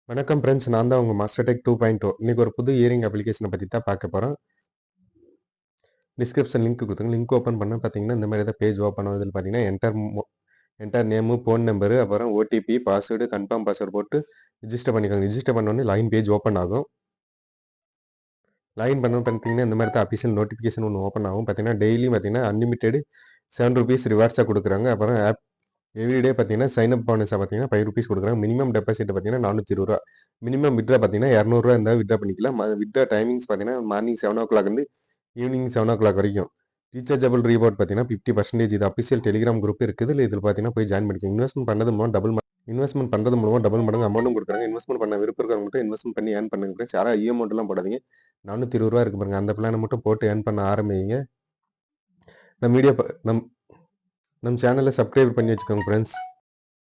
வணக்கம் ஃப்ரெண்ட்ஸ். நான் தான் உங்க மாஸ்டர் டெக் 2.0. இன்னைக்கு ஒரு புது இயரிங் அப்ளிகேஷன பத்தி தான் பார்க்க போறோம். டிஸ்கிரிப்ஷன் லிங்க் குடுத்துருங்க. லிங்க் ஓப்பன் பண்ணா பார்த்தீங்கன்னா, இந்த மாரி தான் பேஜ் ஓப்பன் ஆகுது. இதில பார்த்தீங்கன்னா, என்டர் நேமு, ஃபோன் நம்பரு, அப்புறம் ஓடிபி, பாஸ்வேர்டு, கன்ஃபார்ம் பாஸ்வேர்ட் போட்டு ரிஜிஸ்டர் பண்ணிக்கோங்க. ரிஜிஸ்டர் பண்ண உடனே லாகின் பேஜ் ஓப்பன் ஆகும். லாகின் பண்ண பார்த்தீங்கன்னா, இந்த மாரி தான் அஃபிஷியல் நோட்டிஃபிகேஷன் ஒண்ணு ஓப்பன் ஆகும். பார்த்தீங்கன்னா, டெய்லியும் பார்த்தீங்கன்னா, அன்லிமிட்டெட் ₹7 ரிவார்ட்ஸா குடுக்குறாங்க. அப்புறம் எவ்ரிடே பார்த்தீங்கன்னா, சைன் அப் போனஸா பார்த்தீங்கன்னா ₹5 குடுக்குறாங்க. மினிமம் டெபாசிட் பார்த்தீங்கன்னா ₹420. மினிமம் வித்ட்ரா பார்த்தீங்கன்னா ₹200 இருந்தா வித்ட்ரா பண்ணிக்கலாம். வித்ட்ரா டைமிங்ஸ் பார்த்தீங்கன்னா, மார்னிங் 7:00 இருந்து ஈவினிங் 7:00 வரைக்கும். ரீசார்ஜபிள் ரிவார்ட் பார்த்தீங்கன்னா 50% இது அஃபிஷியல் டெலிகிராம் குரூப் இருக்குது. இதில பார்த்தீங்கன்னா போய் ஜாயின் பண்ணிக்கோங்க. இன்வெஸ்ட்மென்ட் பண்றது மூலமா டபுள் மடங்கு அமௌண்ட்டும் குடுக்குறாங்க. இன்வெஸ்ட்மென்ட் பண்ண விருப்பம் இருக்கிறவங்க மட்டும் இன்வெஸ்ட்மென்ட் பண்ணி ஏர்ன் பண்ணுங்க ஃபிரெண்ட்ஸ். யாரும் அமௌண்ட்லாம் போடாதீங்க. ₹420 இருக்கு பாருங்க. அந்த பிளான மட்டும் போட்டு ஏர்ன் பண்ண ஆரம்பிங்க. நம்ம வீடியோ நம் சேனல சப்ஸ்கிரைப் பண்ணி வச்சுக்கோங்க ஃபிரெண்ட்ஸ்.